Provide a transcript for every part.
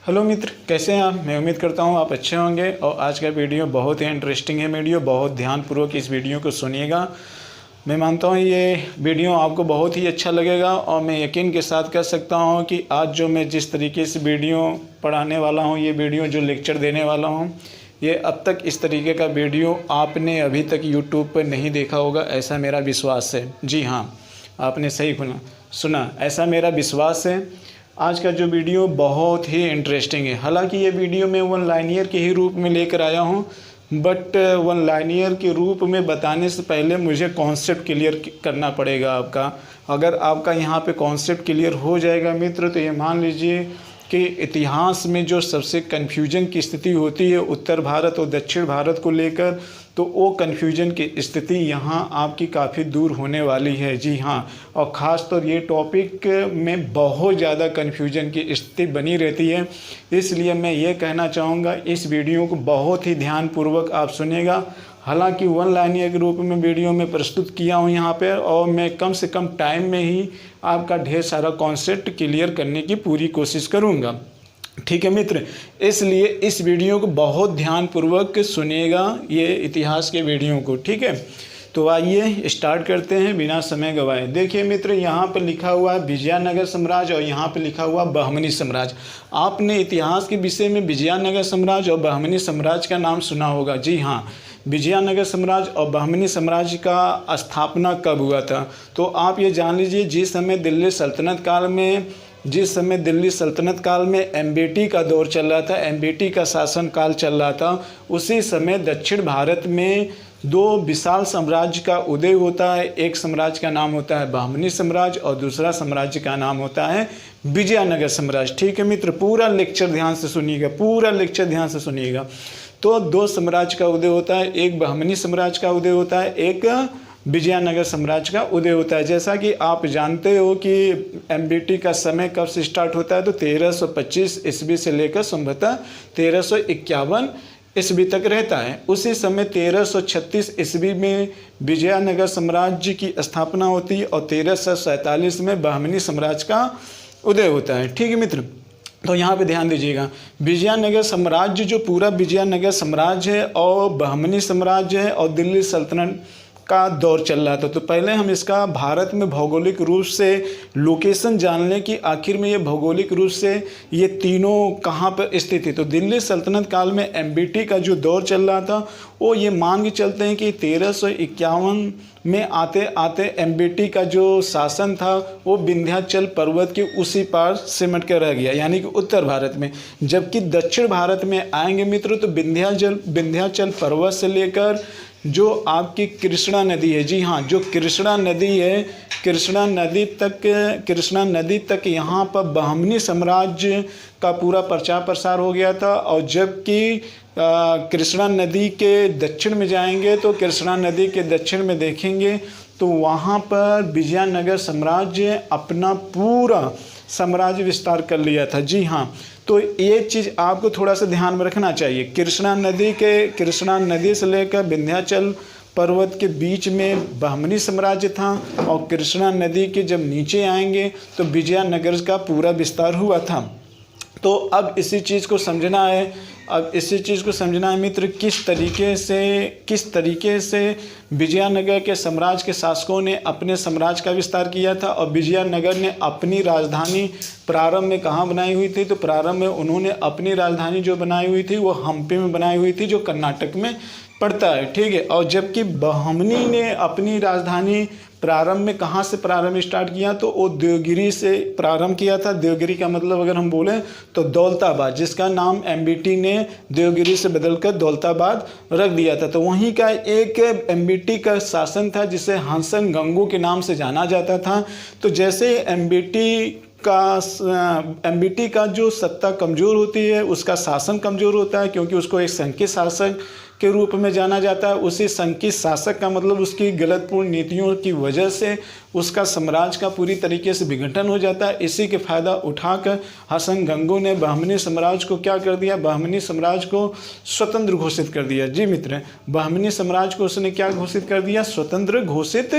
Hello मित्र, कैसे हैं आप। मैं उम्मीद करता हूं आप अच्छे होंगे। और आज का वीडियो बहुत ही इंटरेस्टिंग है। वीडियो बहुत ध्यानपूर्वक इस वीडियो को सुनिएगा। मैं मानता हूं ये वीडियो आपको बहुत ही अच्छा लगेगा और मैं यकीन के साथ कह सकता हूं कि आज जो मैं जिस तरीके से वीडियो पढ़ाने वाला हूं, ये वीडियो जो लेक्चर देने वाला हूं, ये अब तक इस तरीके का वीडियो आपने अभी तक यूट्यूब पर नहीं देखा होगा, ऐसा मेरा विश्वास है। जी हाँ, आपने सही सुना, ऐसा मेरा विश्वास है। आज का जो वीडियो बहुत ही इंटरेस्टिंग है। हालांकि ये वीडियो मैं वन लाइनियर के ही रूप में लेकर आया हूँ, बट वन लाइनियर के रूप में बताने से पहले मुझे कॉन्सेप्ट क्लियर करना पड़ेगा आपका। अगर आपका यहाँ पे कॉन्सेप्ट क्लियर हो जाएगा मित्र, तो ये मान लीजिए कि इतिहास में जो सबसे कन्फ्यूजन की स्थिति होती है उत्तर भारत और दक्षिण भारत को लेकर, तो वो कन्फ्यूजन की स्थिति यहाँ आपकी काफ़ी दूर होने वाली है। जी हाँ, और ख़ास तौर ये टॉपिक में बहुत ज़्यादा कन्फ्यूजन की स्थिति बनी रहती है। इसलिए मैं ये कहना चाहूँगा, इस वीडियो को बहुत ही ध्यानपूर्वक आप सुनिएगा। हालांकि वन लाइनियर के रूप में वीडियो में प्रस्तुत किया हूँ यहाँ पे, और मैं कम से कम टाइम में ही आपका ढेर सारा कॉन्सेप्ट क्लियर करने की पूरी कोशिश करूँगा। ठीक है मित्र, इसलिए इस वीडियो को बहुत ध्यानपूर्वक सुनिएगा, ये इतिहास के वीडियो को। ठीक है, तो आइए स्टार्ट करते हैं बिना समय गवाए। देखिए मित्र, यहाँ पर लिखा हुआ है विजयनगर साम्राज्य और यहाँ पर लिखा हुआ बहमनी साम्राज्य। आपने इतिहास के विषय में विजयनगर साम्राज्य और बहमनी साम्राज्य का नाम सुना होगा। जी हाँ, विजयनगर साम्राज्य और बहमनी साम्राज्य का स्थापना कब हुआ था, तो आप ये जान लीजिए, जिस समय दिल्ली सल्तनत काल में एमबीटी का दौर चल रहा था, एमबीटी का शासन काल चल रहा था, उसी समय दक्षिण भारत में दो विशाल साम्राज्य का उदय होता है। एक साम्राज्य का नाम होता है बहमनी साम्राज्य और दूसरा साम्राज्य का नाम होता है विजयनगर साम्राज्य। ठीक है मित्र, पूरा लेक्चर ध्यान से सुनिएगा, तो दो साम्राज्य का उदय होता है, एक बहमनी साम्राज्य का उदय होता है, एक विजयनगर साम्राज्य का उदय होता है। जैसा कि आप जानते हो कि एमबीटी का समय कब से स्टार्ट होता है, तो 1325 ईस्वी से लेकर संभवतः 1351 ईस्वी तक रहता है। उसी समय 1336 ईस्वी में विजयनगर साम्राज्य की स्थापना होती है और 1347 में बहमनी साम्राज्य का उदय होता है। ठीक है मित्र, तो यहाँ पे ध्यान दीजिएगा, विजयनगर साम्राज्य जो पूरा विजयनगर साम्राज्य है और बहमनी साम्राज्य है और दिल्ली सल्तनत का दौर चल रहा था। तो पहले हम इसका भारत में भौगोलिक रूप से लोकेशन जान लें कि आखिर में ये भौगोलिक रूप से ये तीनों कहाँ पर स्थित है। तो दिल्ली सल्तनत काल में एमबीटी का जो दौर चल रहा था, वो ये मान के चलते हैं कि 1351 में आते आते एमबीटी का जो शासन था वो विंध्याचल पर्वत के उसी पार सिमट कर रह गया, यानी कि उत्तर भारत में। जबकि दक्षिण भारत में आएंगे मित्र, तो विंध्याचल पर्वत से लेकर जो आपकी कृष्णा नदी है, जी हाँ, जो कृष्णा नदी है, कृष्णा नदी तक यहाँ पर बहमनी साम्राज्य का पूरा प्रचार प्रसार हो गया था। और जबकि कृष्णा नदी के दक्षिण में जाएंगे, तो कृष्णा नदी के दक्षिण में देखेंगे तो वहाँ पर विजयनगर साम्राज्य अपना पूरा साम्राज्य विस्तार कर लिया था। जी हाँ, तो ये चीज़ आपको थोड़ा सा ध्यान में रखना चाहिए। कृष्णा नदी से लेकर विंध्याचल पर्वत के बीच में बहमनी साम्राज्य था और कृष्णा नदी के जब नीचे आएंगे तो विजयनगर का पूरा विस्तार हुआ था। तो अब इसी चीज़ को समझना है मित्र, किस तरीके से विजयनगर के साम्राज्य के शासकों ने अपने साम्राज्य का विस्तार किया था। और विजयनगर ने अपनी राजधानी प्रारंभ में कहाँ बनाई हुई थी, तो प्रारंभ में उन्होंने अपनी राजधानी जो बनाई हुई थी वो हम्पी में बनाई हुई थी, जो कर्नाटक में पड़ता है। ठीक है, और जबकि बहमनी ने अपनी राजधानी प्रारंभ में कहाँ से प्रारंभ स्टार्ट किया, तो वो देवगिरी से प्रारंभ किया था। देवगिरी का मतलब अगर हम बोलें तो दौलताबाद, जिसका नाम एमबीटी ने देवगिरी से बदलकर दौलताबाद रख दिया था। तो वहीं का एक एमबीटी का शासन था जिसे हंसन गंगू के नाम से जाना जाता था। तो जैसे एमबीटी का जो सत्ता कमज़ोर होती है, उसका शासन कमज़ोर होता है, क्योंकि उसको एक संघीय शासक के रूप में जाना जाता है। उसी संकीर्ण शासक का मतलब उसकी गलतपूर्ण नीतियों की वजह से उसका साम्राज्य का पूरी तरीके से विघटन हो जाता है। इसी के फायदा उठाकर हसन गंगू ने बहमनी साम्राज्य को क्या कर दिया, बहमनी साम्राज्य को स्वतंत्र घोषित कर दिया। जी मित्र, बहमनी साम्राज्य को उसने क्या घोषित कर दिया, स्वतंत्र घोषित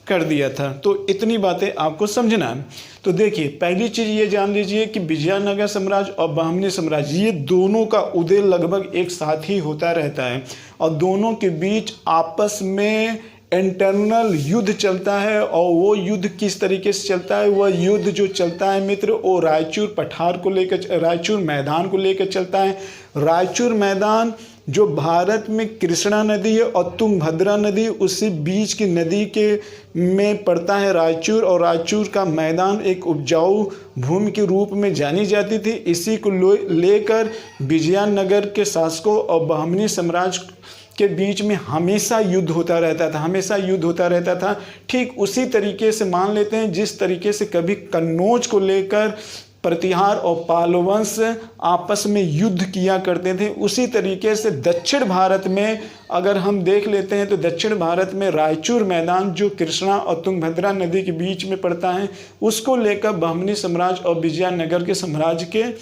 कर दिया था। तो इतनी बातें आपको समझना है। तो देखिए, पहली चीज़ ये जान लीजिए कि विजयनगर साम्राज्य और बहमनी साम्राज्य ये दोनों का उदय लगभग एक साथ ही होता रहता है और दोनों के बीच आपस में इंटरनल युद्ध चलता है। और वो युद्ध किस तरीके से चलता है, वह युद्ध जो चलता है मित्र, वो रायचूर पठार को लेकर, रायचूर मैदान को लेकर चलता है। रायचूर मैदान जो भारत में कृष्णा नदी है और तुंगभद्रा नदी उसी बीच की नदी के में पड़ता है रायचूर, और रायचूर का मैदान एक उपजाऊ भूमि के रूप में जानी जाती थी। इसी को लेकर विजयनगर के शासकों और बहमनी साम्राज्य के बीच में हमेशा युद्ध होता रहता था, हमेशा युद्ध होता रहता था। ठीक उसी तरीके से मान लेते हैं जिस तरीके से कभी कन्नौज को लेकर प्रतिहार और पालवंश आपस में युद्ध किया करते थे, उसी तरीके से दक्षिण भारत में अगर हम देख लेते हैं तो दक्षिण भारत में रायचूर मैदान जो कृष्णा और तुंगभद्रा नदी के बीच में पड़ता है, उसको लेकर बहमनी साम्राज्य और विजयनगर के साम्राज्य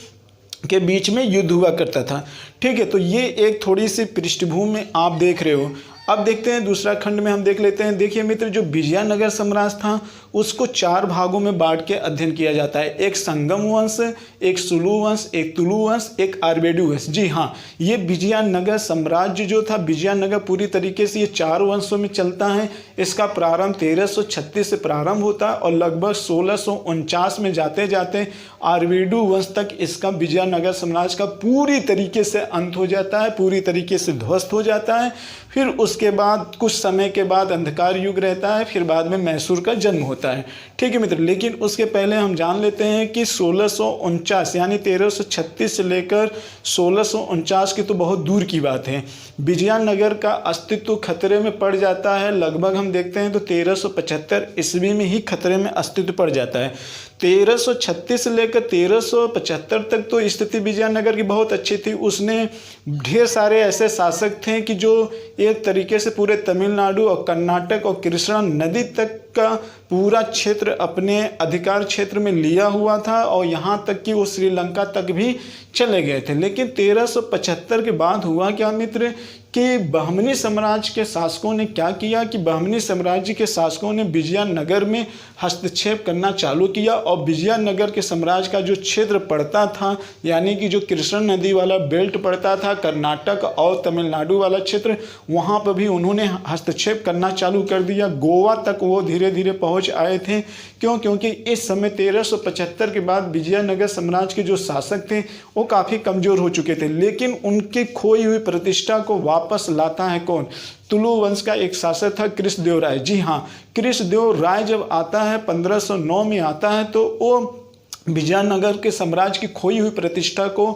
के बीच में युद्ध हुआ करता था। ठीक है, तो ये एक थोड़ी सी पृष्ठभूमि आप देख रहे हो। अब देखते हैं दूसरा खंड में हम देख लेते हैं। देखिए मित्र, जो विजयनगर साम्राज्य था उसको 4 भागों में बांट के अध्ययन किया जाता है। एक संगम वंश, एक सुलु वंश, एक तुलु वंश, एक आर्वेडु वंश। जी हाँ, ये विजयनगर साम्राज्य जो था, विजयनगर पूरी तरीके से ये 4 वंशों में चलता है। इसका प्रारंभ 1336 से प्रारंभ होता है और लगभग 1649 में जाते जाते आर्वेडु वंश तक इसका विजयनगर साम्राज्य का पूरी तरीके से अंत हो जाता है, पूरी तरीके से ध्वस्त हो जाता है। फिर उसके बाद कुछ समय के बाद अंधकार युग रहता है, फिर बाद में मैसूर का जन्म होता है। ठीक है मित्र, लेकिन उसके पहले हम जान लेते हैं कि 1649 यानी 1336 से लेकर 1649 की तो बहुत दूर की बात है, विजयनगर का अस्तित्व खतरे में पड़ जाता है। लगभग हम देखते हैं तो 1375 ईस्वी में ही खतरे में अस्तित्व पड़ जाता है। 1336 से लेकर 1375 तक तो स्थिति विजयनगर की बहुत अच्छी थी। उसने ढेर सारे ऐसे शासक थे कि जो एक तरीके से पूरे तमिलनाडु और कर्नाटक और कृष्णा नदी तक का पूरा क्षेत्र अपने अधिकार क्षेत्र में लिया हुआ था और यहाँ तक कि वो श्रीलंका तक भी चले गए थे। लेकिन 1375 के बाद हुआ क्या मित्र कि बहमनी साम्राज्य के शासकों ने क्या किया कि बहमनी साम्राज्य के शासकों ने विजयनगर में हस्तक्षेप करना चालू किया और विजयनगर के साम्राज्य का जो क्षेत्र पड़ता था, यानी कि जो कृष्णा नदी वाला बेल्ट पड़ता था, कर्नाटक और तमिलनाडु वाला क्षेत्र, वहाँ पर भी उन्होंने हस्तक्षेप करना चालू कर दिया। गोवा तक वो धीरे धीरे पहुँच आए थे। क्यों? क्योंकि इस समय 1375 के बाद विजयनगर साम्राज्य के जो शासक थे वो काफ़ी कमज़ोर हो चुके थे, लेकिन उनकी खोई हुई प्रतिष्ठा को वापस लाता है कौन? तुलु वंश का एक शासक था कृष्णदेव राय। जी हाँ, कृष्णदेव राय जब आता है 1509 में आता है तो वो विजयनगर के साम्राज्य की खोई हुई प्रतिष्ठा को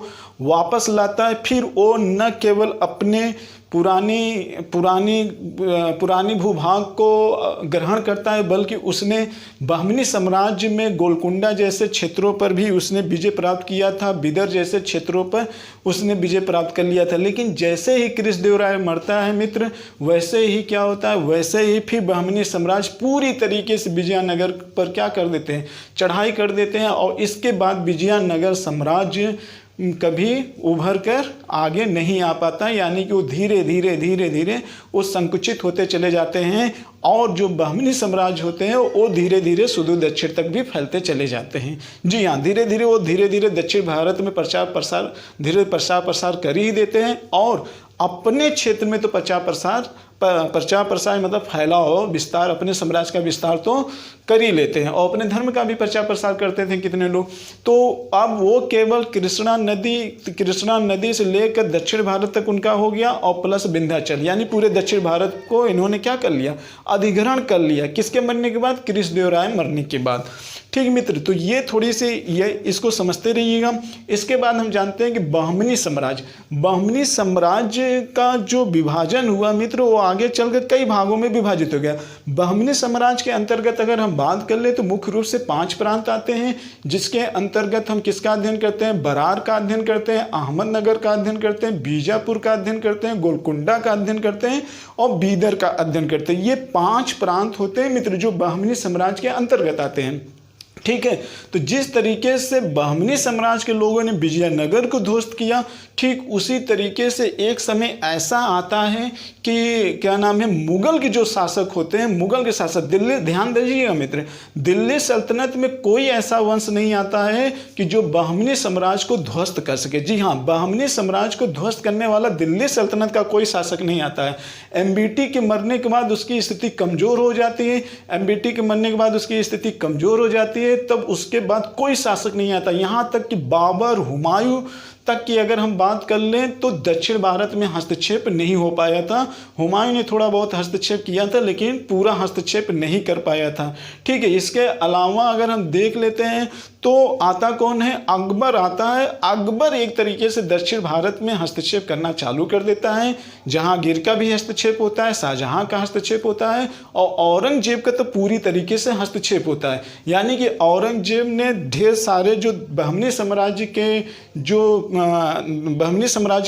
वापस लाता है। फिर वो न केवल अपने पुरानी भूभाग को ग्रहण करता है, बल्कि उसने बहमनी साम्राज्य में गोलकुंडा जैसे क्षेत्रों पर भी उसने विजय प्राप्त किया था, बिदर जैसे क्षेत्रों पर उसने विजय प्राप्त कर लिया था। लेकिन जैसे ही कृष्णदेव राय मरता है मित्र, वैसे ही क्या होता है, वैसे ही फिर बहमनी साम्राज्य पूरी तरीके से विजयनगर पर क्या कर देते हैं, चढ़ाई कर देते हैं। और इसके बाद विजयनगर साम्राज्य कभी उभर कर आगे नहीं आ पाता, यानी कि वो धीरे धीरे वो संकुचित होते चले जाते हैं और जो बहमनी साम्राज्य होते हैं वो धीरे धीरे सुदूर दक्षिण तक भी फैलते चले जाते हैं। जी हाँ, धीरे धीरे दक्षिण भारत में प्रचार प्रसार कर ही देते हैं और अपने क्षेत्र में तो प्रचार प्रसार मतलब फैलाव विस्तार, अपने साम्राज्य का विस्तार तो कर ही लेते हैं और अपने धर्म का भी प्रचार प्रसार करते थे कितने लोग। तो अब वो केवल कृष्णा नदी से लेकर दक्षिण भारत तक उनका हो गया और प्लस विंध्याचल, यानी पूरे दक्षिण भारत को इन्होंने क्या कर लिया, अधिग्रहण कर लिया। किसके मरने के बाद? कृष्णदेव राय मरने के बाद। ठीक मित्र, तो ये थोड़ी सी ये इसको समझते रहिएगा। इसके बाद हम जानते हैं कि बहमनी साम्राज्य का जो विभाजन हुआ मित्र, वो आगे चलकर कई भागों में विभाजित हो गया। बहमनी साम्राज्य के अंतर्गत अगर हम बात कर ले तो मुख्य रूप से 5 प्रांत आते हैं, जिसके अंतर्गत हम किसका अध्ययन करते हैं? बरार का अध्ययन करते हैं, अहमदनगर का अध्ययन करते हैं, बीजापुर का अध्ययन करते हैं, गोलकुंडा का अध्ययन करते हैं और बीदर का अध्ययन करते हैं। ये 5 प्रांत होते हैं मित्र जो बहमनी साम्राज्य के अंतर्गत आते हैं। ठीक है, तो जिस तरीके से बहमनी साम्राज्य के लोगों ने विजयनगर को ध्वस्त किया, ठीक उसी तरीके से एक समय ऐसा आता है कि क्या नाम है, मुगल के जो शासक होते हैं, मुगल के शासक दिल्ली, ध्यान दीजिएगा मित्र, दिल्ली सल्तनत में कोई ऐसा वंश नहीं आता है कि जो बहमनी साम्राज्य को ध्वस्त कर सके। जी हाँ, बहमनी साम्राज्य को ध्वस्त करने वाला दिल्ली सल्तनत का कोई शासक नहीं आता है। एमबीटी के मरने के बाद उसकी स्थिति कमजोर हो जाती है, एमबीटी के मरने के बाद उसकी स्थिति कमजोर हो जाती है, तब उसके बाद कोई शासक नहीं आता। यहाँ तक कि बाबर, हुमायूं तक की अगर हम बात कर लें तो दक्षिण भारत में हस्तक्षेप नहीं हो पाया था। हुमायूं ने थोड़ा बहुत हस्तक्षेप किया था लेकिन पूरा हस्तक्षेप नहीं कर पाया था। ठीक है, इसके अलावा अगर हम देख लेते हैं तो आता कौन है? अकबर आता है। अकबर एक तरीके से दक्षिण भारत में हस्तक्षेप करना चालू कर देता है। जहांगीर का भी हस्तक्षेप होता है, शाहजहां का हस्तक्षेप होता है और औरंगजेब का तो पूरी तरीके से हस्तक्षेप होता है। यानी कि औरंगजेब ने ढेर सारे जो बहमनी साम्राज्य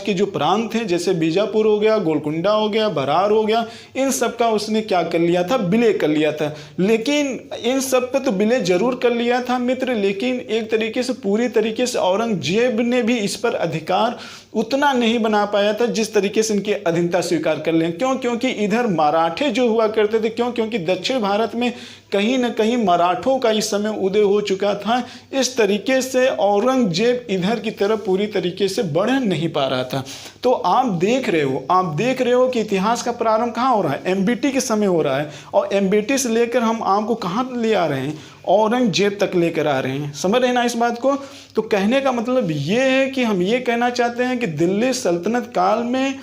के जो प्रांत हैं, जैसे बीजापुर हो गया, गोलकुंडा हो गया, बरार हो गया, इन सब का उसने क्या कर लिया था? विलय कर लिया था। लेकिन इन सब पे तो विलय जरूर कर लिया था मित्र, लेकिन एक तरीके से पूरी तरीके से औरंगजेब ने भी इस पर अधिकार उतना नहीं बना पाया था जिस तरीके से इनकी अधीनता स्वीकार कर लें। क्यों? क्योंकि इधर मराठे जो हुआ करते थे, क्यों? क्योंकि दक्षिण भारत में कहीं ना कहीं मराठों का इस समय उदय हो चुका था। इस तरीके से औरंगजेब इधर की तरफ पूरी तरीके से बढ़ नहीं पा रहा था। तो आप देख रहे हो कि इतिहास का प्रारंभ कहाँ हो रहा है? एमबीटी के समय हो रहा है और एमबीटी से लेकर हम आपको कहाँ ले आ रहे हैं? औरंगजेब तक लेकर आ रहे हैं। समझ रहे हैं ना इस बात को? तो कहने का मतलब ये है कि हम ये कहना चाहते हैं कि दिल्ली सल्तनत काल में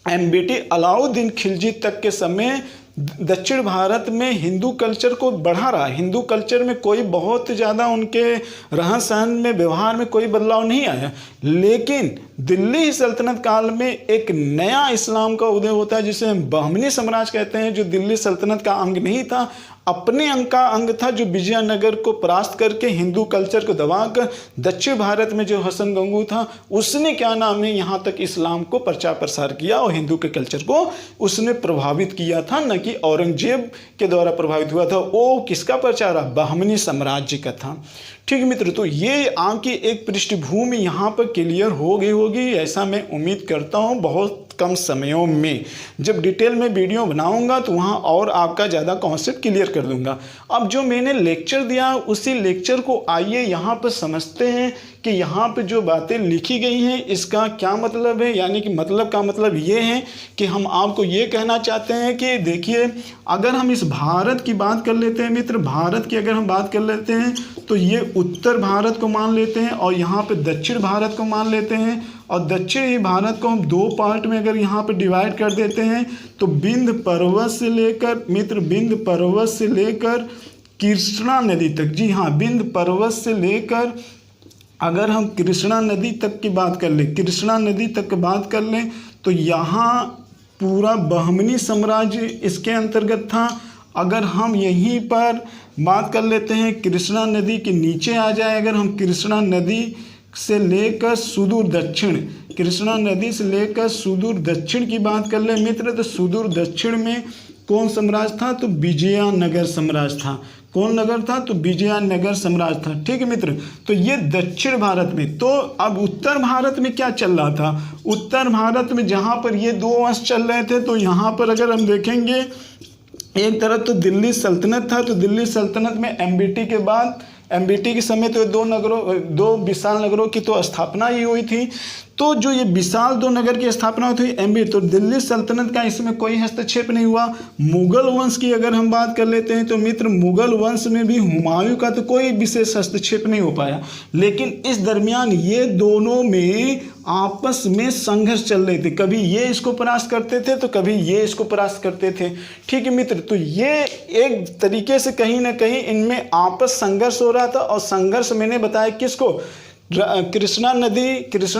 एमबीटी अलाउद्दीन खिलजी तक के समय दक्षिण भारत में हिंदू कल्चर को बढ़ा रहा है। हिंदू कल्चर में कोई बहुत ज़्यादा उनके रहन सहन में, व्यवहार में कोई बदलाव नहीं आया। लेकिन दिल्ली सल्तनत काल में एक नया इस्लाम का उदय होता है जिसे हम बहमनी साम्राज्य कहते हैं, जो दिल्ली सल्तनत का अंग नहीं था, अपने अंग का अंग था, जो विजयनगर को परास्त करके हिंदू कल्चर को दबाकर दक्षिण भारत में जो हसन गंगू था उसने क्या नाम है यहाँ तक इस्लाम को प्रचार प्रसार किया और हिंदू के कल्चर को उसने प्रभावित किया था, न कि औरंगजेब के द्वारा प्रभावित हुआ था। वो किसका प्रचार? बहमनी साम्राज्य का था। ठीक है मित्र, तो ये आपकी एक पृष्ठभूमि यहाँ पर क्लियर हो गई होगी, ऐसा मैं उम्मीद करता हूँ। बहुत कम समयों में जब डिटेल में वीडियो बनाऊंगा तो वहाँ और आपका ज़्यादा कॉन्सेप्ट क्लियर कर दूंगा। अब जो मैंने लेक्चर दिया उसी लेक्चर को आइए यहाँ पर समझते हैं कि यहाँ पे जो बातें लिखी गई हैं इसका क्या मतलब है। यानी कि मतलब का मतलब ये है कि हम आपको ये कहना चाहते हैं कि देखिए, अगर हम इस भारत की बात कर लेते हैं मित्र, भारत की अगर हम बात कर लेते हैं तो ये उत्तर भारत को मान लेते हैं और यहाँ पे दक्षिण भारत को मान लेते हैं। और दक्षिणी भारत को हम 2 पार्ट में अगर यहाँ पे डिवाइड कर देते हैं तो विंध्य पर्वत से लेकर मित्र, विंध्य पर्वत से लेकर कृष्णा नदी तक। जी हाँ, विंध्य पर्वत से लेकर अगर हम कृष्णा नदी तक की बात कर लें, कृष्णा नदी तक की बात कर लें तो यहाँ पूरा बहमनी साम्राज्य इसके अंतर्गत था। अगर हम यहीं पर बात कर लेते हैं, कृष्णा नदी के नीचे आ जाए, अगर हम कृष्णा नदी से लेकर सुदूर दक्षिण, कृष्णा नदी से लेकर सुदूर दक्षिण की बात कर ले मित्र, तो सुदूर दक्षिण में कौन साम्राज्य था? तो विजयनगर साम्राज्य था। कौन नगर था? तो विजयनगर साम्राज्य था। ठीक है मित्र, तो ये दक्षिण भारत में। तो अब उत्तर भारत में क्या चल रहा था? उत्तर भारत में जहाँ पर ये 2 वंश चल रहे थे, तो यहाँ पर अगर हम देखेंगे, एक तरफ तो दिल्ली सल्तनत था, तो दिल्ली सल्तनत में एमबीटी के बाद, एमबीटी के समय तो 2 विशाल नगरों की तो स्थापना ही हुई थी। तो जो ये विशाल दो नगर की स्थापना हुई थी एमबी, तो दिल्ली सल्तनत का इसमें कोई हस्तक्षेप नहीं हुआ। मुगल वंश की अगर हम बात कर लेते हैं तो मित्र मुगल वंश में भी हुमायूं का तो कोई विशेष हस्तक्षेप नहीं हो पाया, लेकिन इस दरमियान ये दोनों में आपस में संघर्ष चल रहे थे, कभी ये इसको परास्त करते थे तो कभी ये इसको परास्त करते थे। ठीक है मित्र, तो ये एक तरीके से कहीं ना कहीं इनमें आपस संघर्ष हो रहा था, और संघर्ष मैंने बताया किसको, कृष्णा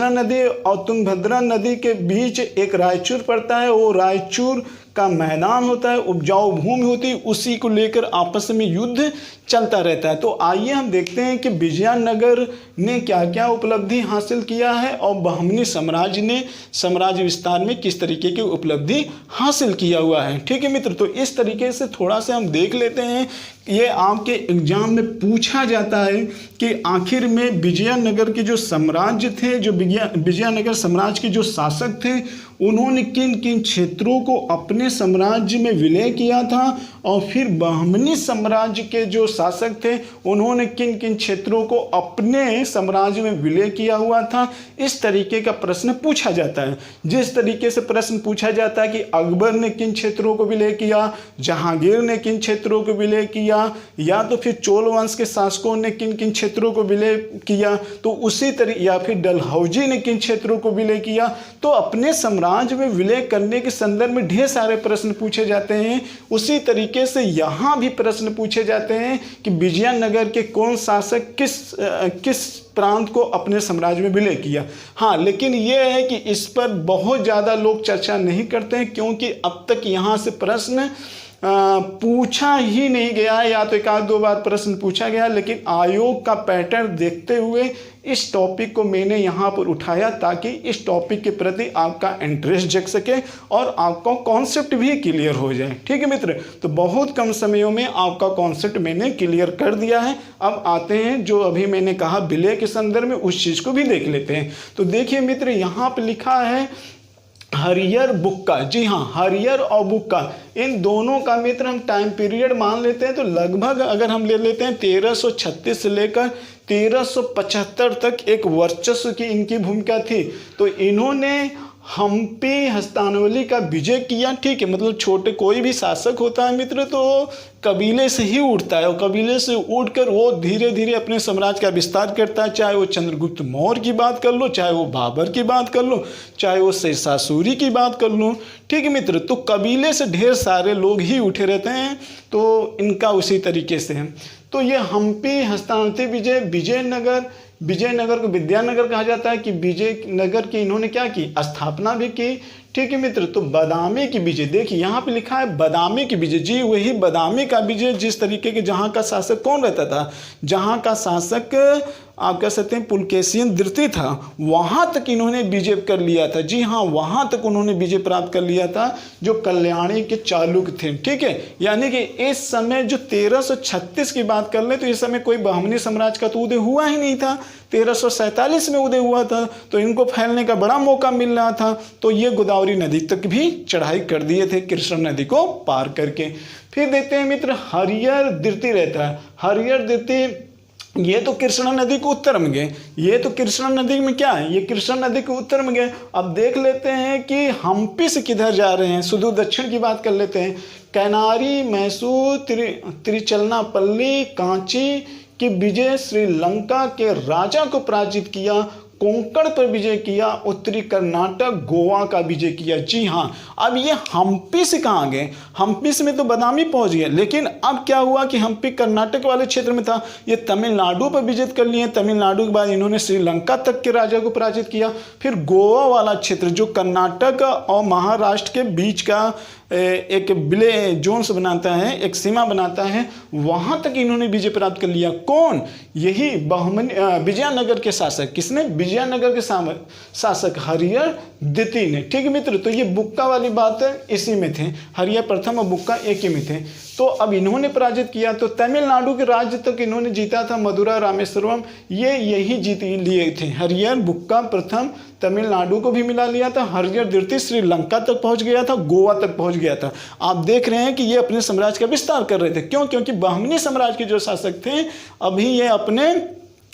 नदी और तुंगभद्रा नदी के बीच एक रायचूर पड़ता है, वो रायचूर का मैदान होता है, उपजाऊ भूमि होती है, उसी को लेकर आपस में युद्ध चलता रहता है। तो आइए हम देखते हैं कि विजयनगर ने क्या क्या उपलब्धि हासिल किया है और बहमनी साम्राज्य ने साम्राज्य विस्तार में किस तरीके की उपलब्धि हासिल किया हुआ है। ठीक है मित्र, तो इस तरीके से थोड़ा सा हम देख लेते हैं। ये आपके एग्जाम में पूछा जाता है कि आखिर में विजयनगर के जो साम्राज्य थे, जो विजयनगर साम्राज्य के जो शासक थे, उन्होंने किन किन क्षेत्रों को अपने साम्राज्य में विलय किया था, और फिर बहमनी साम्राज्य के जो शासक थे उन्होंने किन किन क्षेत्रों को अपने साम्राज्य में विलय किया हुआ था। इस तरीके का प्रश्न पूछा जाता है। जिस तरीके से प्रश्न पूछा जाता है कि अकबर ने किन क्षेत्रों को विलय किया, जहांगीर ने किन क्षेत्रों को विलय किया, या तो फिर चोल वंश के शासकों ने किन किन क्षेत्रों को विलय किया, तो उसी तरीके, या फिर डलहौजी ने किन क्षेत्रों को विलय किया, तो अपने साम्राज्य में विलय करने के संदर्भ में ढेर सारे प्रश्न पूछे जाते हैं। उसी तरीके से यहाँ भी प्रश्न पूछे जाते हैं कि विजयनगर के कौन शासक किस प्रांत को अपने साम्राज्य में विलय किया। हाँ, लेकिन यह है कि इस पर बहुत ज़्यादा लोग चर्चा नहीं करते हैं, क्योंकि अब तक यहाँ से प्रश्न पूछा ही नहीं गया, या तो एक आध दो बार प्रश्न पूछा गया, लेकिन आयोग का पैटर्न देखते हुए इस टॉपिक को मैंने यहाँ पर उठाया ताकि इस टॉपिक के प्रति आपका इंटरेस्ट जग सके और आपका कॉन्सेप्ट भी क्लियर हो जाए। ठीक है मित्र, तो बहुत कम समयों में आपका कॉन्सेप्ट मैंने क्लियर कर दिया है। अब आते हैं जो अभी मैंने कहा विलय के संदर्भ में, उस चीज़ को भी देख लेते हैं। तो देखिए मित्र, यहाँ पर लिखा है हरियर बुक्का। जी हाँ, हरियर और बुक्का, इन दोनों का मित्र हम टाइम पीरियड मान लेते हैं तो लगभग अगर हम ले लेते हैं 1336 से लेकर 1375 तक एक वर्चस्व की इनकी भूमिका थी। तो इन्होंने हम्पी हस्तानवली का विजय किया। ठीक है, मतलब छोटे कोई भी शासक होता है मित्र तो कबीले से ही उठता है, और कबीले से उठकर वो धीरे धीरे अपने साम्राज्य का विस्तार करता है। चाहे वो चंद्रगुप्त मौर्य की बात कर लो, चाहे वो बाबर की बात कर लो, चाहे वो शेरशाह सूरी की बात कर लो। ठीक है मित्र, तो कबीले से ढेर सारे लोग ही उठे रहते हैं, तो इनका उसी तरीके से है। तो ये हम्पी हस्तांतरी विजयनगर को विद्यानगर कहा जाता है कि विजयनगर की इन्होंने क्या की, स्थापना भी की। ठीक है मित्र, तो बादामी की विजय, देखिए यहाँ पे लिखा है बादामी की विजय। जी वही बादामी का विजय, जिस तरीके के जहाँ का शासक कौन रहता था, जहाँ का शासक आप कह सकते हैं पुलकेशियन द्वितीय था, वहाँ तक इन्होंने विजय कर लिया था। जी हाँ, वहाँ तक उन्होंने विजय प्राप्त कर लिया था जो कल्याणी के चालुक्य थे। ठीक है, यानी कि इस समय जो 1336 की बात कर ले तो इस समय कोई बहमनी साम्राज्य का तो उदय हुआ ही नहीं था, 1347 में उदय हुआ था, तो इनको फैलने का बड़ा मौका मिल रहा था। तो ये गोदावरी नदी तक भी चढ़ाई कर दिए थे कृष्णा नदी को पार करके। फिर देखते हैं मित्र, हरियर द्वितीय रहता है। हरियर द्वितीय ये तो कृष्णा नदी के उत्तर में गए, ये तो कृष्णा नदी में क्या है, ये कृष्णा नदी के उत्तर में गए। अब देख लेते हैं कि हम्पी से किधर जा रहे हैं, सुदूर दक्षिण की बात कर लेते हैं। कैनारी, मैसूर, तिरुचिरापल्ली, कांची की विजय, श्रीलंका के राजा को पराजित किया, कोंकण पर विजय किया, उत्तरी कर्नाटक, गोवा का विजय किया। जी हाँ, अब ये हम्पी से कहाँ गए, हम्पी से में तो बादामी पहुंच गए, लेकिन अब क्या हुआ कि हम्पी कर्नाटक वाले क्षेत्र में था, ये तमिलनाडु पर विजय कर लिए। तमिलनाडु के बाद इन्होंने श्रीलंका तक के राजा को पराजित किया। फिर गोवा वाला क्षेत्र जो कर्नाटक और महाराष्ट्र के बीच का एक विलय जोन्स बनाता है, एक सीमा बनाता है, वहाँ तक इन्होंने विजय प्राप्त कर लिया। कौन, यही विजयनगर के शासक, किसने, विजयनगर के शासक हरियर द्वितीय ने। ठीक है मित्र, तो ये बुक्का वाली बात है, इसी में थे, हरियर प्रथम और बुक्का एक ही में थे। तो अब इन्होंने पराजित किया, तो तमिलनाडु के राज्य तक इन्होंने जीता था, मदुरा, रामेश्वरम, ये यही जीत लिए थे। हरियर बुक्का प्रथम तमिलनाडु को भी मिला लिया था, हरियर द्वितीय श्रीलंका तक पहुंच गया था, गोवा तक पहुंच गया था। आप देख रहे हैं कि ये अपने साम्राज्य का विस्तार कर रहे थे। क्यों, क्योंकि बहमनी साम्राज्य के जो शासक थे अभी ये अपने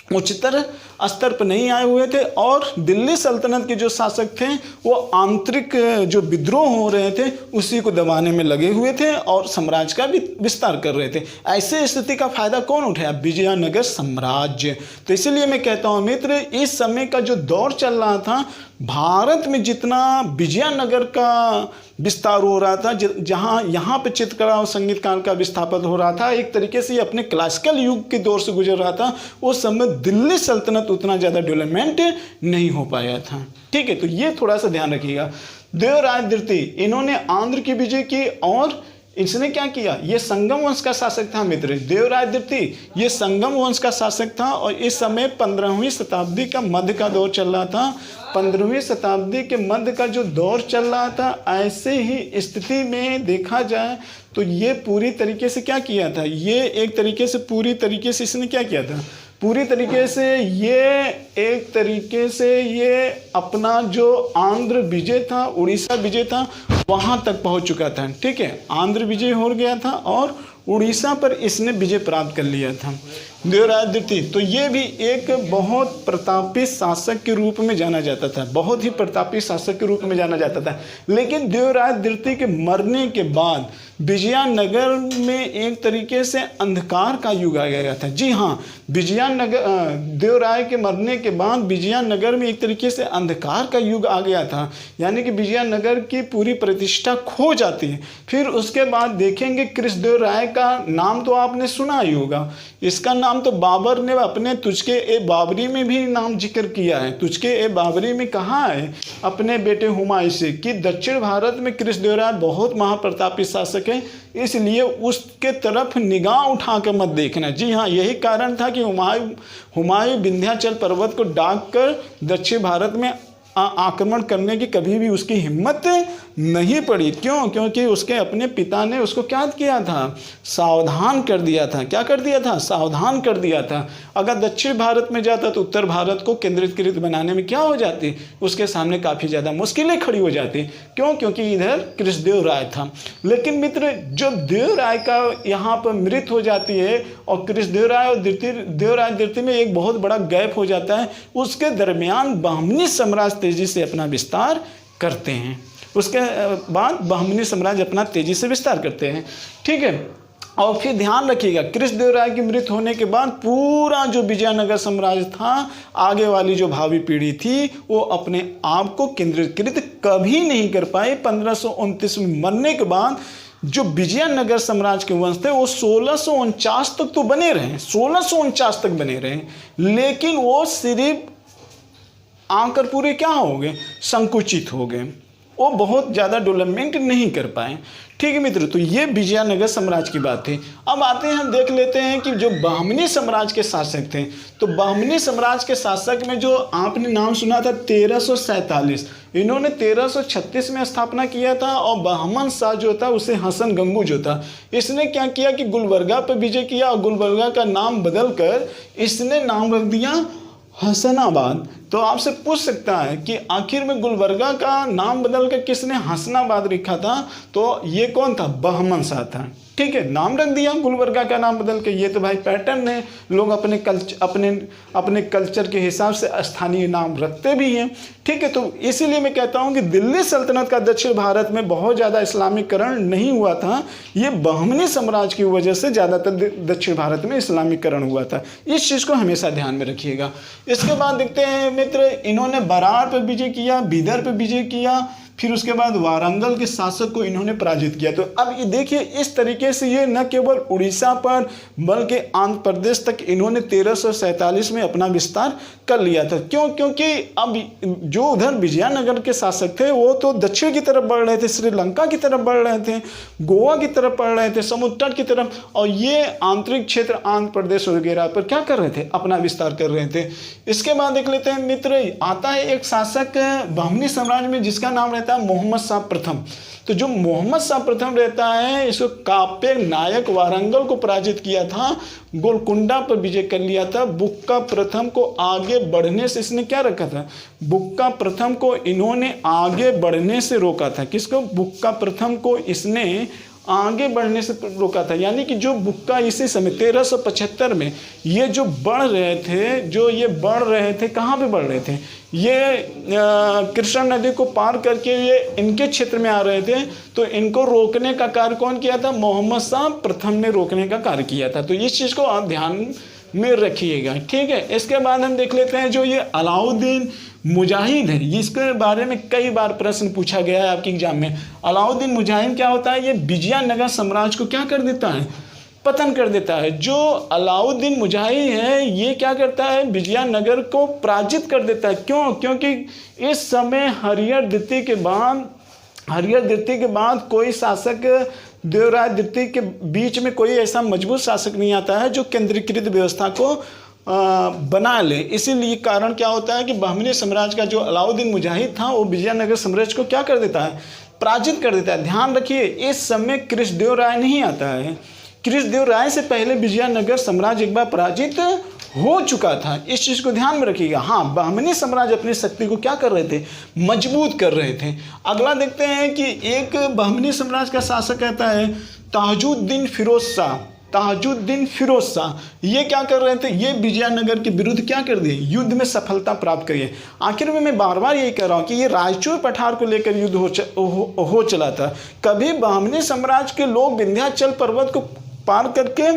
उच्चतर स्तर पर नहीं आए हुए थे और दिल्ली सल्तनत के जो शासक थे वो आंतरिक जो विद्रोह हो रहे थे उसी को दबाने में लगे हुए थे और साम्राज्य का विस्तार कर रहे थे। ऐसे स्थिति का फायदा कौन उठाया? विजयनगर साम्राज्य। तो इसीलिए मैं कहता हूँ मित्र, इस समय का जो दौर चल रहा था, भारत में जितना विजयनगर का विस्तार हो रहा था, जहाँ यहाँ पे चित्रकला और संगीतकार का विस्थापन हो रहा था, एक तरीके से अपने क्लासिकल युग के दौर से गुजर रहा था, उस समय दिल्ली सल्तनत उतना ज़्यादा डेवलपमेंट नहीं हो पाया था। ठीक है, तो ये थोड़ा सा ध्यान रखिएगा। देवराय द्वितीय, इन्होंने आंध्र की विजय की और इसने क्या किया? ये संगम वंश का शासक था मित्र। देवराय द्वितीय ये संगम वंश का शासक था और इस समय 15वीं शताब्दी का मध्य का दौर चल रहा था। 15वीं शताब्दी के मध्य का जो दौर चल रहा था, ऐसे ही स्थिति में देखा जाए तो ये पूरी तरीके से क्या किया था? ये एक तरीके से पूरी तरीके से इसने क्या किया था? पूरी तरीके से ये एक तरीके से ये अपना जो आंध्र विजय था, उड़ीसा विजय था, वहाँ तक पहुँच चुका था। ठीक है, आंध्र विजय हो गया था और उड़ीसा पर इसने विजय प्राप्त कर लिया था। देवराय द्वितीय तो ये भी एक बहुत प्रतापी शासक के रूप में जाना जाता था, बहुत ही प्रतापी शासक के रूप में जाना जाता था। लेकिन देवराय द्वितीय के मरने के बाद विजयनगर में एक तरीके से अंधकार का युग आ गया था। जी हाँ, देवराय के मरने के बाद विजयनगर में एक तरीके से अंधकार का युग आ गया था, यानी कि विजयनगर की पूरी प्रतिष्ठा खो जाती है। फिर उसके बाद देखेंगे कृष्णदेवराय का नाम तो आपने सुना ही होगा। इसका नाम तो बाबर ने अपने तुझके ए बाबरी में भी नाम जिक्र किया है। तुझके ए बाबरी में कहा है अपने बेटे हुमायूं से कि दक्षिण भारत में कृष्णदेवराय बहुत महाप्रतापी शासक है, इसलिए उसके तरफ निगाह उठा कर मत देखना। जी हाँ, यही कारण था कि हुमायूं विंध्याचल पर्वत को डाक कर दक्षिण भारत में आक्रमण करने की कभी भी उसकी हिम्मत नहीं पड़ी। क्यों? क्योंकि उसके अपने पिता ने उसको क्या किया था? सावधान कर दिया था। क्या कर दिया था? सावधान कर दिया था। अगर दक्षिण भारत में जाता तो उत्तर भारत को केंद्रीकृत बनाने में क्या हो जाती? उसके सामने काफ़ी ज़्यादा मुश्किलें खड़ी हो जाती। क्यों? क्योंकि इधर कृष्णदेवराय था। लेकिन मित्र, जो देवराय का यहाँ पर मृत्यु हो जाती है और कृष्णदेवराय और देवराय द्वितीय में एक बहुत बड़ा गैप हो जाता है, उसके दरमियान बहमनी साम्राज्य तेजी से अपना विस्तार करते हैं। उसके बाद बहमनी साम्राज्य अपना तेजी से विस्तार करते हैं। ठीक है, और फिर ध्यान रखिएगा, कृष्णदेवराय की मृत्यु होने के बाद पूरा जो विजयनगर साम्राज्य था, आगे वाली जो भावी पीढ़ी थी, वो अपने आप को केंद्रीकृत कभी नहीं कर पाई। 1529 में मरने के बाद जो विजयनगर साम्राज्य के वंश थे वो 1649 तक तो बने रहे, 1649 तक बने रहे, लेकिन वो सिर्फ आकर पूरे क्या हो गए? संकुचित हो गए। वो बहुत ज़्यादा डेवलपमेंट नहीं कर पाए। ठीक है मित्र, तो ये विजयनगर साम्राज्य की बात थी। अब आते हैं, हम देख लेते हैं कि जो बहमनी साम्राज्य के शासक थे, तो बहमनी साम्राज्य के शासक में जो आपने नाम सुना था 1347, इन्होंने 1336 में स्थापना किया था। और बहमन शाह जो था उसे हसन गंगू जो था, इसने क्या किया कि गुलबर्गा पर विजय किया और गुलबर्गा का नाम बदल कर इसने नाम रख दिया हसनाबाद। तो आपसे पूछ सकता है कि आखिर में गुलबर्गा का नाम बदल कर किसने हसनाबाद रखा था? तो ये कौन था? बहमन शाह था। ठीक है, नाम रख दिया गुलबर्गा का नाम बदल के। ये तो भाई पैटर्न है, लोग अपने कल्चर के हिसाब से स्थानीय नाम रखते भी हैं। ठीक है, तो इसीलिए मैं कहता हूँ कि दिल्ली सल्तनत का दक्षिण भारत में बहुत ज़्यादा इस्लामीकरण नहीं हुआ था। ये बहमनी साम्राज्य की वजह से ज़्यादातर दक्षिण भारत में इस्लामीकरण हुआ था। इस चीज़ को हमेशा ध्यान में रखिएगा। इसके बाद देखते हैं मित्र, इन्होंने बरार पर विजय किया, बीदर पर विजय किया, फिर उसके बाद वारंगल के शासक को इन्होंने पराजित किया। तो अब ये देखिए, इस तरीके से ये न केवल उड़ीसा पर बल्कि आंध्र प्रदेश तक इन्होंने 1347 में अपना विस्तार कर लिया था। क्यों? क्योंकि अब जो उधर विजयनगर के शासक थे वो तो दक्षिण की तरफ बढ़ रहे थे, श्रीलंका की तरफ बढ़ रहे थे, गोवा की तरफ बढ़ रहे थे, समुद्र तट की तरफ, और ये आंतरिक क्षेत्र आंध्र प्रदेश वगैरह पर क्या कर रहे थे? अपना विस्तार कर रहे थे। इसके बाद देख लेते हैं मित्र, आता है एक शासक बहमनी साम्राज्य में जिसका नाम रहता है मोहम्मद शाह प्रथम। तो जो मोहम्मद शाह प्रथम रहता है, इसको काप्य नायक वारंगल को पराजित किया था, गोलकुंडा पर विजय कर लिया था। बुक्का प्रथम को आगे बढ़ने से इसने क्या रखा था? बुक्का प्रथम को इन्होंने आगे बढ़ने से रोका था। किसको? बुक्का प्रथम को इसने आगे बढ़ने से रोका था। यानी कि जो बुक्का इसी समय 1375 में ये जो बढ़ रहे थे कहाँ पे बढ़ रहे थे, ये कृष्णा नदी को पार करके ये इनके क्षेत्र में आ रहे थे, तो इनको रोकने का कार्य कौन किया था, मोहम्मद शाह प्रथम ने रोकने का कार्य किया था। तो इस चीज़ को आप ध्यान में रखिएगा, ठीक है। इसके बाद हम देख लेते हैं जो ये अलाउद्दीन मुजाहिद है, इसके बारे में कई बार प्रश्न पूछा गया है आपके एग्जाम में। अलाउद्दीन मुजाहिद क्या होता है, ये विजयनगर साम्राज्य को क्या कर देता है, पतन कर देता है। जो अलाउद्दीन मुजाहिद है ये क्या करता है, विजयनगर को पराजित कर देता है। क्यों, क्योंकि इस समय हरिहर द्वितीय के बाद कोई शासक देवराय द्वितीय के बीच में कोई ऐसा मजबूत शासक नहीं आता है जो केंद्रीकृत व्यवस्था को बना ले। इसीलिए कारण क्या होता है कि बहमनी साम्राज्य का जो अलाउद्दीन मुजाहिद था वो विजयनगर साम्राज्य को क्या कर देता है, पराजित कर देता है। ध्यान रखिए इस समय कृष्णदेव राय नहीं आता है, कृष्णदेव राय से पहले विजयनगर साम्राज्य एक बार पराजित हो चुका था। इस चीज़ को ध्यान में रखिएगा। हाँ, बहमनी साम्राज्य अपनी शक्ति को क्या कर रहे थे, मजबूत कर रहे थे। अगला देखते हैं कि एक बहमनी साम्राज्य का शासक कहता है ताजुद्दीन फिरोज शाह। ये क्या कर रहे थे, ये विजयनगर के विरुद्ध क्या कर दिए, युद्ध में सफलता प्राप्त करिए। आखिर में मैं बार बार यही कह रहा हूँ कि ये रायचूर पठार को लेकर युद्ध हो चला था। कभी बहमनी साम्राज्य के लोग विंध्याचल पर्वत को पार करके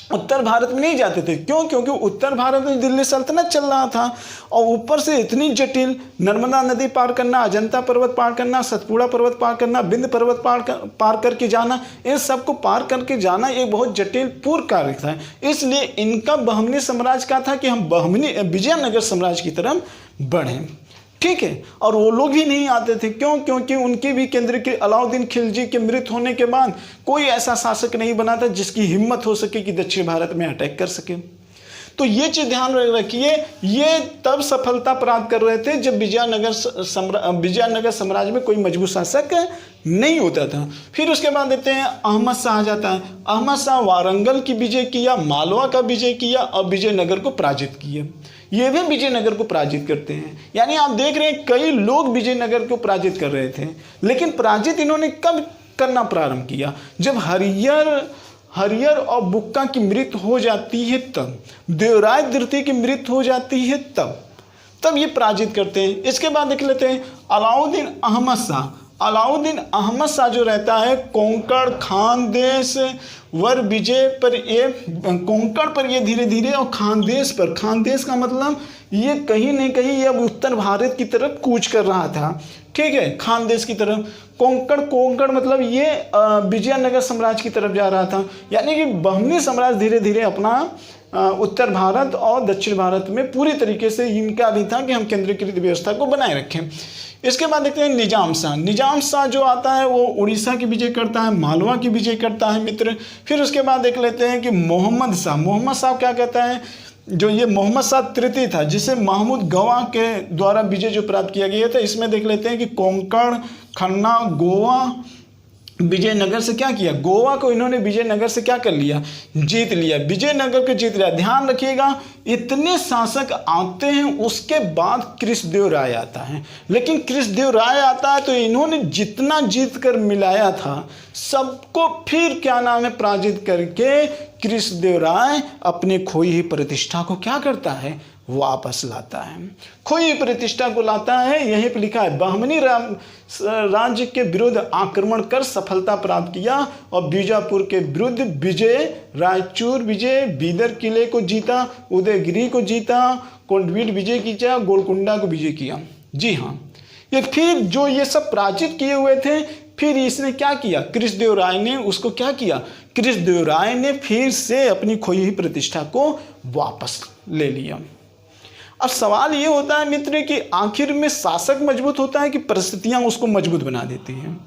उत्तर भारत में नहीं जाते थे। क्यों, क्योंकि उत्तर भारत में दिल्ली सल्तनत चल रहा था और ऊपर से इतनी जटिल नर्मदा नदी पार करना, अजंता पर्वत पार करना, सतपुड़ा पर्वत पार करना, विंध्य पर्वत पार करके जाना, इन सब को पार करके जाना एक बहुत जटिल पूर्ण कार्य था। इसलिए इनका बहमनी साम्राज्य का था कि हम विजयनगर साम्राज्य की तरफ बढ़ें, ठीक है। और वो लोग भी नहीं आते थे। क्यों, क्योंकि उनके भी केंद्र के अलाउद्दीन खिलजी के मृत होने के बाद कोई ऐसा शासक नहीं बना था जिसकी हिम्मत हो सके कि दक्षिण भारत में अटैक कर सके। तो ये चीज़ ध्यान रखिए, ये तब सफलता प्राप्त कर रहे थे जब विजयनगर साम्राज्य में कोई मजबूत शासक नहीं होता था। फिर उसके बाद देखते हैं अहमद शाह आ जाता है। अहमद शाह वारंगल की विजय किया, मालवा का विजय किया और विजयनगर को पराजित किया। ये भी विजयनगर को पराजित करते हैं। यानी आप देख रहे हैं कई लोग विजयनगर को पराजित कर रहे थे, लेकिन पराजित इन्होंने कब करना प्रारंभ किया, जब हरियर और बुक्का की मृत्यु हो जाती है, तब देवराय द्वितीय की मृत्यु हो जाती है, तब ये पराजित करते हैं। इसके बाद देख लेते हैं अलाउद्दीन अहमद शाह जो रहता है कोंकण खानदेश वर विजय पर, ये कोंकण पर ये धीरे धीरे और खानदेश का मतलब ये कहीं न कहीं ये अब उत्तर भारत की तरफ कूच कर रहा था, ठीक है, खानदेश की तरफ। कोंकण मतलब ये विजयनगर साम्राज्य की तरफ जा रहा था। यानी कि बहमनी साम्राज्य धीरे धीरे अपना उत्तर भारत और दक्षिण भारत में पूरी तरीके से इनका भी था कि हम केंद्रीकृत व्यवस्था को बनाए रखें। इसके बाद देखते हैं निजाम शाह जो आता है वो उड़ीसा की विजय करता है, मालवा की विजय करता है मित्र। फिर उसके बाद देख लेते हैं कि मोहम्मद शाह क्या कहता है, जो ये मोहम्मद शाह तृतीय था जिसे महमूद गवा के द्वारा विजय जो प्राप्त किया गया था। इसमें देख लेते हैं कि कोंकण, खन्ना, गोवा विजयनगर से क्या किया, गोवा को इन्होंने विजयनगर से क्या कर लिया, जीत लिया, विजयनगर को जीत लिया। ध्यान रखिएगा इतने शासक आते हैं, उसके बाद कृष्णदेव राय आता है। लेकिन कृष्णदेव राय आता है तो इन्होंने जितना जीत कर मिलाया था सबको फिर क्या नाम है पराजित करके कृष्णदेव राय अपने खोई हुई प्रतिष्ठा को क्या करता है, वापस लाता है, खोई हुई प्रतिष्ठा को लाता है। यहीं पर लिखा है बहमनी राज्य के विरुद्ध आक्रमण कर सफलता प्राप्त किया और बीजापुर के विरुद्ध विजय, रायचूर विजय, बीदर किले को जीता, उदयगिरी को जीता, कोंडवीट विजय किया, गोलकुंडा को विजय किया। जी हाँ, ये फिर जो ये सब पराजित किए हुए थे, फिर इसने क्या किया, कृष्णदेव राय ने उसको क्या किया, कृष्णदेव राय ने फिर से अपनी खोई हुई प्रतिष्ठा को वापस ले लिया। अब सवाल ये होता है मित्र कि आखिर में शासक मजबूत होता है कि परिस्थितियां उसको मजबूत बना देती हैं,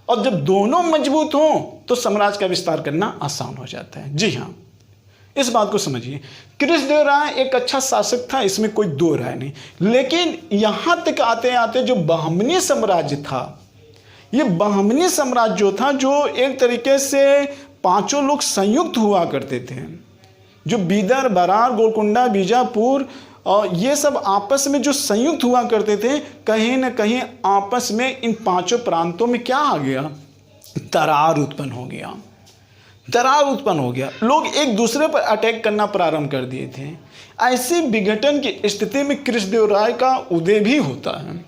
और जब दोनों मजबूत हों तो साम्राज्य का विस्तार करना आसान हो जाता है। जी हाँ, इस बात को समझिए। कृष्णदेव राय एक अच्छा शासक था, इसमें कोई दो राय नहीं, लेकिन यहां तक आते आते जो बहमनी साम्राज्य था, ये बहमनी साम्राज्य जो था, जो एक तरीके से पांचों लोग संयुक्त हुआ करते थे, जो बीदर, बरार, गोलकुंडा, बीजापुर और ये सब आपस में जो संयुक्त हुआ करते थे, कहीं न कहीं आपस में इन पांचों प्रांतों में क्या आ गया, दरार उत्पन्न हो गया। दरार उत्पन्न हो गया, लोग एक दूसरे पर अटैक करना प्रारंभ कर दिए थे। ऐसी विघटन की स्थिति में कृष्णदेवराय का उदय भी होता है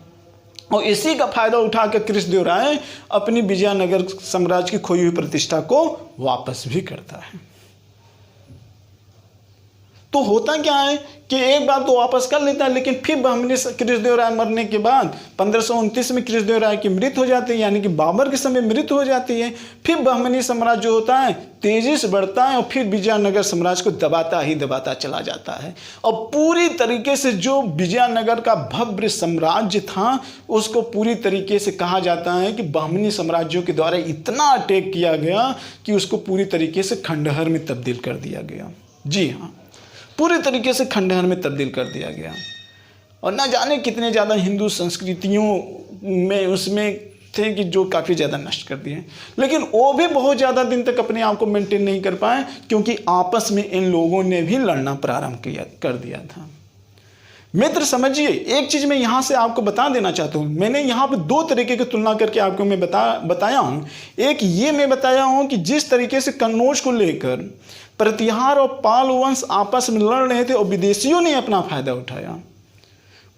और इसी का फायदा उठाकर कृष्णदेवराय अपनी विजयनगर साम्राज्य की खोई हुई प्रतिष्ठा को वापस भी करता है। तो होता क्या है कि एक बार तो वापस कर लेता है, लेकिन फिर बहमनी कृष्णदेवराय मरने के बाद 1529 में कृष्णदेवराय की मृत्यु हो जाती है, यानी कि बाबर के समय मृत्यु हो जाती है। फिर बहमनी साम्राज्य जो होता है तेजी से बढ़ता है और फिर विजयनगर साम्राज्य को दबाता ही दबाता चला जाता है और पूरी तरीके से जो विजयनगर का भव्य साम्राज्य था उसको पूरी तरीके से कहा जाता है कि बहमनी साम्राज्यों के द्वारा इतना अटैक किया गया कि उसको पूरी तरीके से खंडहर में तब्दील कर दिया गया। जी हाँ, पूरी तरीके से खंडहर में तब्दील कर दिया गया और न जाने कितने ज़्यादा हिंदू संस्कृतियों में उसमें थे कि जो काफ़ी ज़्यादा नष्ट कर दिए, लेकिन वो भी बहुत ज़्यादा दिन तक अपने आप को मेंटेन नहीं कर पाए क्योंकि आपस में इन लोगों ने भी लड़ना प्रारंभ कर दिया था। मित्र समझिए, एक चीज़ मैं यहाँ से आपको बता देना चाहता हूँ। मैंने यहाँ पे दो तरीके की तुलना करके आपको मैं बताया हूँ। एक ये मैं बताया हूँ कि जिस तरीके से कन्नौज को लेकर प्रतिहार और पाल वंश आपस में लड़ रहे थे और विदेशियों ने अपना फायदा उठाया,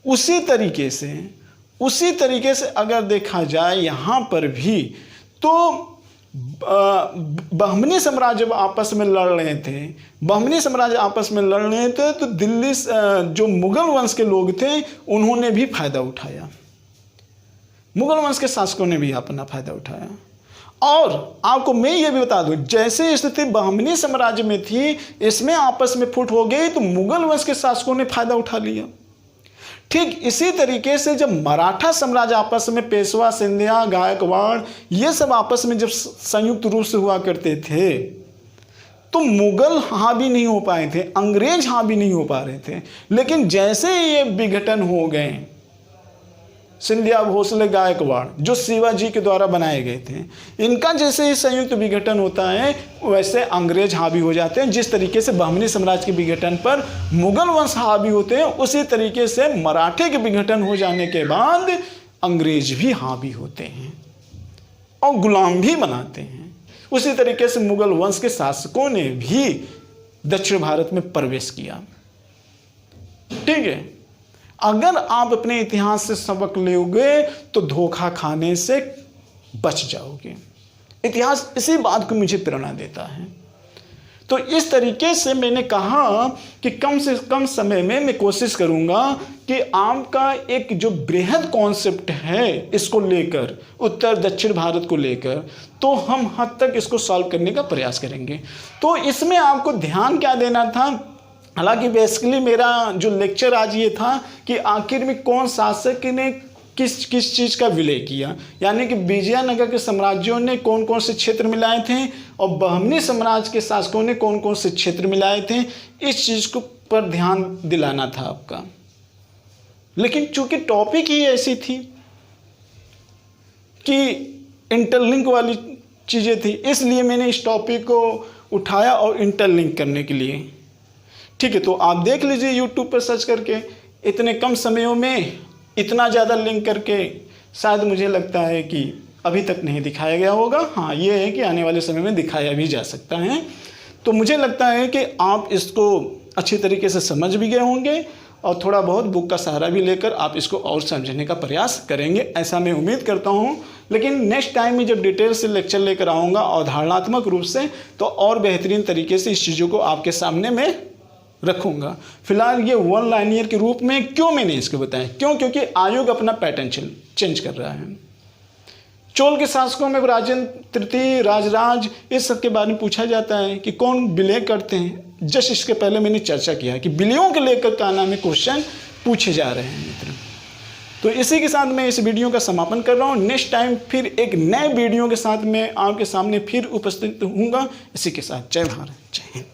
उसी तरीके से अगर देखा जाए यहाँ पर भी तो बहमनी साम्राज्य आपस में लड़ रहे थे, तो दिल्ली जो मुगल वंश के लोग थे उन्होंने भी फायदा उठाया, मुगल वंश के शासकों ने भी अपना फायदा उठाया। और आपको मैं ये भी बता दूं, जैसे स्थिति बहमनी साम्राज्य में थी इसमें आपस में फुट हो गई तो मुगल वंश के शासकों ने फायदा उठा लिया। ठीक इसी तरीके से जब मराठा साम्राज्य आपस में पेशवा, सिंधिया, गायकवाड़ ये सब आपस में जब संयुक्त रूप से हुआ करते थे तो मुगल हावी नहीं हो पाए थे, अंग्रेज हावी नहीं हो पा रहे थे। लेकिन जैसे ये विघटन हो गए, सिंधिया, भोसले, गायकवाड़ जो शिवाजी के द्वारा बनाए गए थे, इनका जैसे ही संयुक्त विघटन होता है वैसे अंग्रेज हावी हो जाते हैं। जिस तरीके से बहमनी साम्राज्य के विघटन पर मुगल वंश हावी होते हैं, उसी तरीके से मराठे के विघटन हो जाने के बाद अंग्रेज भी हावी होते हैं और गुलाम भी बनाते हैं। उसी तरीके से मुगल वंश के शासकों ने भी दक्षिण भारत में प्रवेश किया। ठीक है, अगर आप अपने इतिहास से सबक लोगे तो धोखा खाने से बच जाओगे। इतिहास इसी बात को मुझे प्रेरणा देता है। तो इस तरीके से मैंने कहा कि कम से कम समय में मैं कोशिश करूंगा कि आपका एक जो बृहद कॉन्सेप्ट है इसको लेकर, उत्तर दक्षिण भारत को लेकर, तो हम हद तक इसको सॉल्व करने का प्रयास करेंगे। तो इसमें आपको ध्यान क्या देना था, हालांकि बेसिकली मेरा जो लेक्चर आज ये था कि आखिर में कौन शासक ने किस किस चीज़ का विलय किया, यानी कि विजयनगर के साम्राज्यों ने कौन कौन से क्षेत्र मिलाए थे और बहमनी साम्राज्य के शासकों ने कौन कौन से क्षेत्र मिलाए थे, इस चीज़ को पर ध्यान दिलाना था आपका। लेकिन चूंकि टॉपिक ही ऐसी थी कि इंटरलिंक वाली चीज़ें थी, इसलिए मैंने इस टॉपिक को उठाया और इंटरलिंक करने के लिए। ठीक है, तो आप देख लीजिए यूट्यूब पर सर्च करके, इतने कम समयों में इतना ज़्यादा लिंक करके शायद मुझे लगता है कि अभी तक नहीं दिखाया गया होगा। हाँ, ये है कि आने वाले समय में दिखाया भी जा सकता है। तो मुझे लगता है कि आप इसको अच्छी तरीके से समझ भी गए होंगे और थोड़ा बहुत बुक का सहारा भी लेकर आप इसको और समझने का प्रयास करेंगे, ऐसा मैं उम्मीद करता हूँ। लेकिन नेक्स्ट टाइम में जब डिटेल से लेक्चर लेकर आऊँगा अवधारणात्मक रूप से, तो और बेहतरीन तरीके से इस चीज़ों को आपके सामने मैं रखूंगा। फिलहाल ये वन लाइनियर के रूप में क्यों मैंने इसको बताया, क्योंकि आयोग अपना पैटर्न चेंज कर रहा है। चोल के शासकों में राजेंद्र तृतीय, राजराज, इस सब के बारे में पूछा जाता है कि कौन विलय करते हैं। जस्ट इसके पहले मैंने चर्चा किया है कि विलयों के लेकर क्या नाम है क्वेश्चन पूछे जा रहे हैं मित्र। तो इसी के साथ मैं इस वीडियो का समापन कर रहा हूँ। नेक्स्ट टाइम फिर एक नए वीडियो के साथ मैं आपके सामने फिर उपस्थित हूँगा। इसी के साथ जय भारत, जय हिंद।